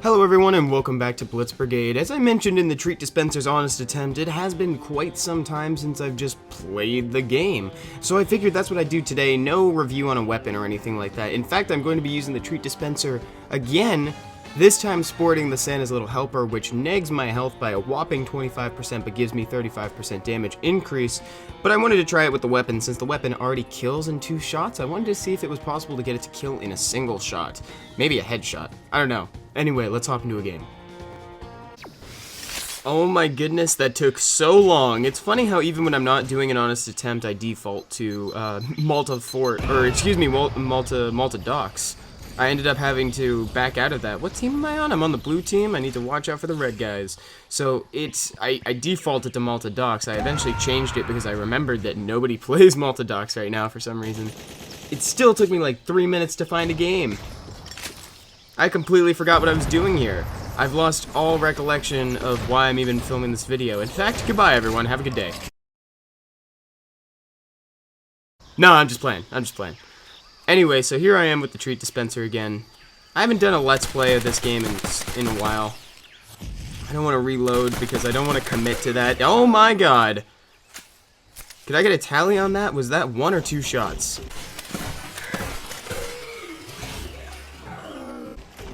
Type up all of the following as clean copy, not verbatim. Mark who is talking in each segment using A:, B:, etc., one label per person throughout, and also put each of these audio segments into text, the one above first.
A: Hello everyone and welcome back to Blitz Brigade. As I mentioned in the Treat Dispenser's Honest Attempt, it has been quite some time since I've just played the game. So I figured that's what I'd do today, no review on a weapon or anything like that. In fact, I'm going to be using the Treat Dispenser again, this time sporting the Santa's Little Helper, which negs my health by a whopping 25% but gives me 35% damage increase. But I wanted to try it with the weapon. Since the weapon already kills in 2 shots, I wanted to see if it was possible to get it to kill in a single shot. Maybe a headshot. I don't know. Anyway, let's hop into a game. Oh my goodness, that took so long. It's funny how even when I'm not doing an honest attempt, I default to Malta Docks. I ended up having to back out of that. What team am I on? I'm on the blue team. I need to watch out for the red guys. So I defaulted to Malta Docks. I eventually changed it because I remembered that nobody plays Malta Docks right now for some reason. It still took me like 3 minutes to find a game. I completely forgot what I was doing here. I've lost all recollection of why I'm even filming this video. In fact, goodbye everyone, have a good day. No, I'm just playing. Anyway, so here I am with the Treat Dispenser again. I haven't done a Let's Play of this game in a while. I don't want to reload because I don't want to commit to that. Oh my god! Could I get a tally on that? Was that 1 or 2 shots?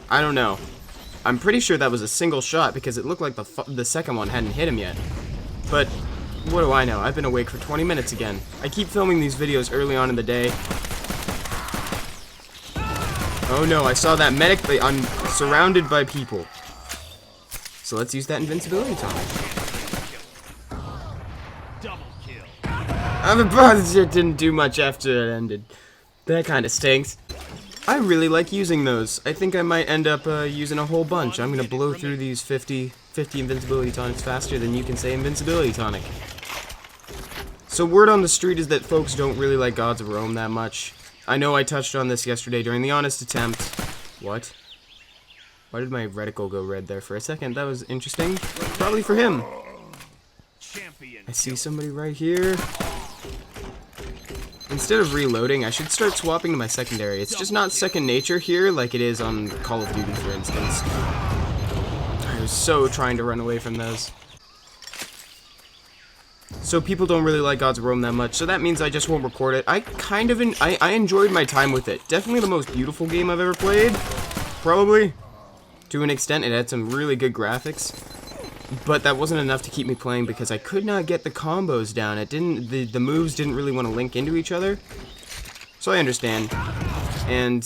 A: I don't know. I'm pretty sure that was a single shot because it looked like the second one hadn't hit him yet. But what do I know? I've been awake for 20 minutes again. I keep filming these videos early on in the day. Oh no, I saw that medic, but I'm surrounded by people. So let's use that invincibility tonic. It didn't do much after it ended. That kind of stinks. I really like using those. I think I might end up using a whole bunch. I'm gonna blow through these 50 invincibility tonics faster than you can say invincibility tonic. So word on the street is that folks don't really like Gods of Rome that much. I know I touched on this yesterday during the honest attempt. What? Why did my reticle go red there for a second? That was interesting. Probably for him. I see somebody right here. Instead of reloading, I should start swapping to my secondary. It's just not second nature here like it is on Call of Duty, for instance. I was so trying to run away from those. So people don't really like Gods of Rome that much, so that means I just won't record it. I enjoyed my time with it. Definitely the most beautiful game I've ever played. Probably. To an extent, it had some really good graphics. But that wasn't enough to keep me playing because I could not get the combos down. The moves didn't really want to link into each other. So I understand. And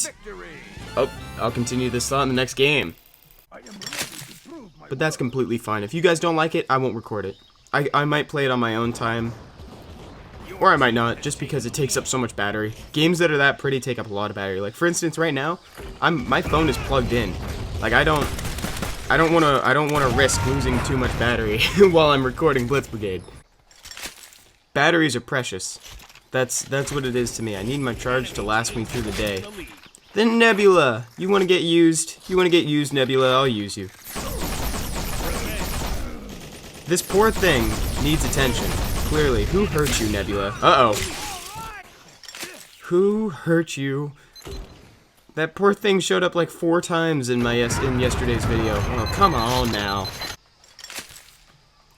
A: I'll continue this thought in the next game. But that's completely fine. If you guys don't like it, I won't record it. I might play it on my own time. Or I might not, just because it takes up so much battery. Games that are that pretty take up a lot of battery. Like for instance, right now, my phone is plugged in. Like I don't want to risk losing too much battery while I'm recording Blitz Brigade. Batteries are precious. That's what it is to me. I need my charge to last me through the day. Then Nebula, you want to get used? You want to get used, Nebula? I'll use you. This poor thing needs attention. Clearly, who hurt you, Nebula? Uh-oh. Who hurt you? That poor thing showed up like 4 times in yesterday's video. Oh, come on now.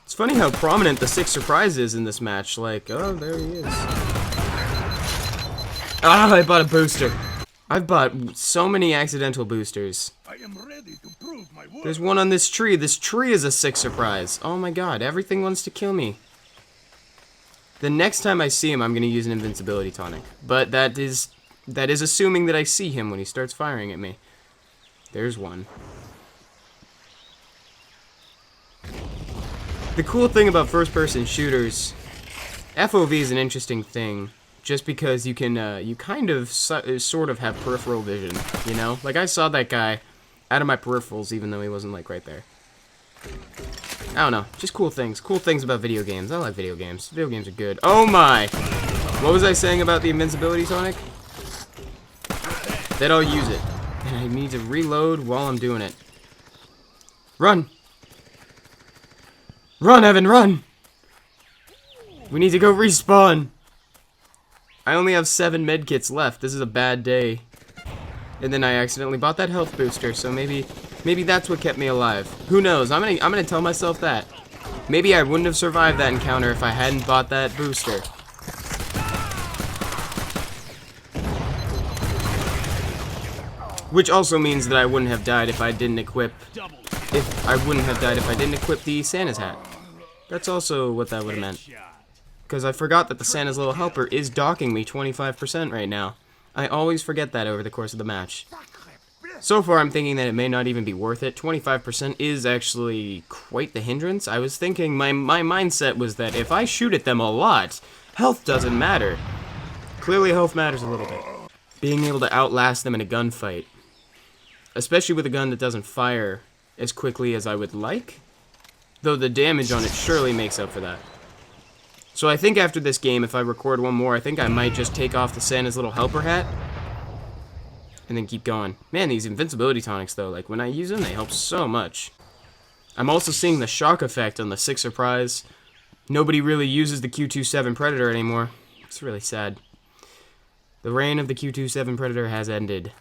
A: It's funny how prominent the 6 surprise is in this match. Like, oh, there he is. Ah, I bought a booster. I've bought so many accidental boosters. There's one on this tree. This tree is a 6 surprise. Oh my god, everything wants to kill me. The next time I see him, I'm going to use an invincibility tonic. But that is assuming that I see him when he starts firing at me. There's one. The cool thing about first-person shooters, FOV is an interesting thing, just because you can, you kind of sort of have peripheral vision, you know? Like, I saw that guy out of my peripherals, even though he wasn't, like, right there. I don't know, just cool things about video games. I like video games. Video games are good. Oh my! What was I saying about the invincibility tonic? That I'll use it. And I need to reload while I'm doing it. Run! Run, Evan, run! We need to go respawn! I only have 7 medkits left. This is a bad day. And then I accidentally bought that health booster, so maybe that's what kept me alive. Who knows? I'm gonna tell myself that. Maybe I wouldn't have survived that encounter if I hadn't bought that booster. Which also means that I wouldn't have died if I didn't equip the Santa's hat. That's also what that would have meant. Because I forgot that the Santa's Little Helper is docking me 25% right now. I always forget that over the course of the match. So far, I'm thinking that it may not even be worth it. 25% is actually quite the hindrance. I was thinking, my mindset was that if I shoot at them a lot, health doesn't matter. Clearly, health matters a little bit. Being able to outlast them in a gunfight, especially with a gun that doesn't fire as quickly as I would like, though the damage on it surely makes up for that. So I think after this game, if I record one more, I think I might just take off the Santa's Little Helper hat and then keep going. Man, these invincibility tonics, though, like, when I use them, they help so much. I'm also seeing the shock effect on the 6 Surprise. Nobody really uses the Q27 Predator anymore. It's really sad. The reign of the Q27 Predator has ended.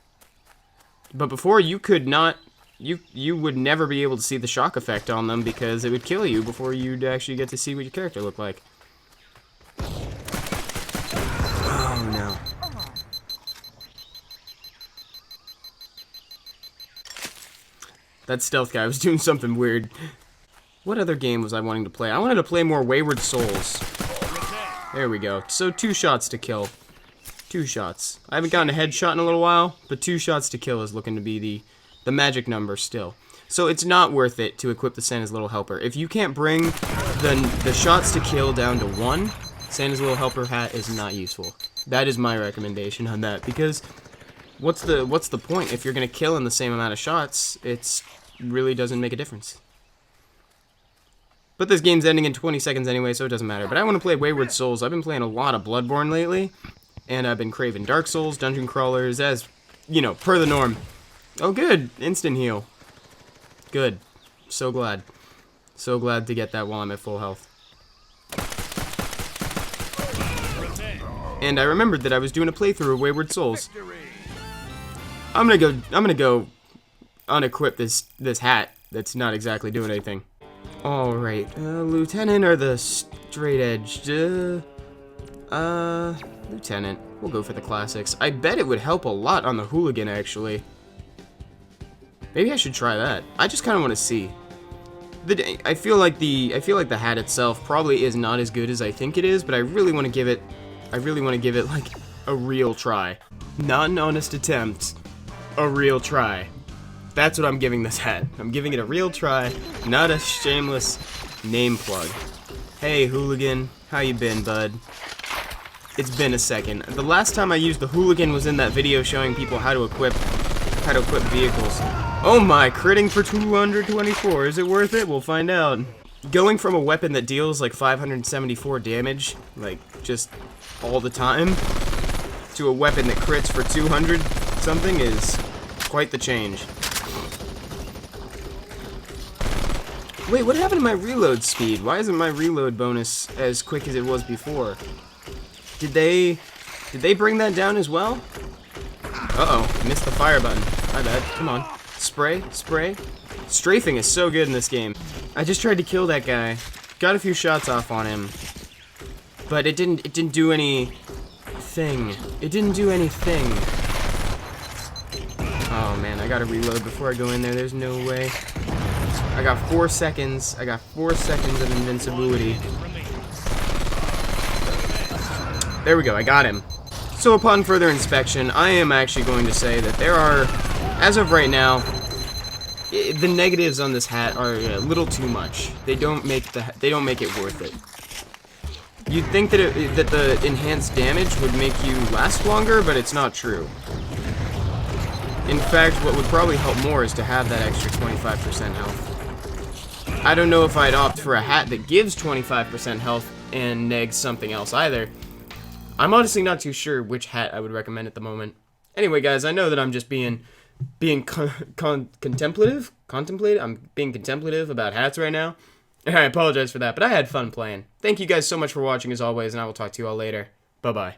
A: But before, you could not... You would never be able to see the shock effect on them because it would kill you before you'd actually get to see what your character looked like. Oh, no. That stealth guy was doing something weird. What other game was I wanting to play? I wanted to play more Wayward Souls. There we go. So 2 shots to kill. 2 shots. I haven't gotten a headshot in a little while, but 2 shots to kill is looking to be the magic number still. So it's not worth it to equip the Santa's Little Helper. If you can't bring the shots to kill down to 1, Santa's Little Helper hat is not useful. That is my recommendation on that, because what's the point? If you're going to kill in the same amount of shots, it really doesn't make a difference. But this game's ending in 20 seconds anyway, so it doesn't matter. But I want to play Wayward Souls. I've been playing a lot of Bloodborne lately, and I've been craving Dark Souls, Dungeon Crawlers, as, you know, per the norm. Oh, good. Instant heal. Good. So glad. So glad to get that while I'm at full health. And I remembered that I was doing a playthrough of Wayward Souls. I'm gonna go unequip this hat that's not exactly doing anything. Alright, Lieutenant or the straight edge? Lieutenant. We'll go for the classics. I bet it would help a lot on the Hooligan, actually. Maybe I should try that. I just kind of want to see. I feel like the hat itself probably is not as good as I think it is, but I really want to give it like a real try. Not an honest attempt, a real try. That's what I'm giving this hat. I'm giving it a real try, not a shameless name plug. Hey, Hooligan, how you been, bud? It's been a second. The last time I used the Hooligan was in that video showing people how to equip vehicles. Oh my, critting for 224. Is it worth it? We'll find out. Going from a weapon that deals like 574 damage, like just all the time, to a weapon that crits for 200 something is quite the change. Wait, what happened to my reload speed? Why isn't my reload bonus as quick as it was before? Did they bring that down as well? Uh-oh, missed the fire button. My bad. Come on. Spray, spray. Strafing is so good in this game. I just tried to kill that guy. Got a few shots off on him. But it didn't do anything. It didn't do anything. Oh man, I gotta reload before I go in there. There's no way. I got 4 seconds. I got 4 seconds of invincibility. There we go, I got him. So upon further inspection, I am actually going to say that there are, as of right now, the negatives on this hat are a little too much. They don't make it worth it. You'd think that that the enhanced damage would make you last longer, but it's not true. In fact, what would probably help more is to have that extra 25% health. I don't know if I'd opt for a hat that gives 25% health and negs something else either. I'm honestly not too sure which hat I would recommend at the moment. Anyway, guys, I know that I'm just being contemplative. I'm being contemplative about hats right now. And I apologize for that, but I had fun playing. Thank you guys so much for watching as always, and I will talk to you all later. Bye-bye.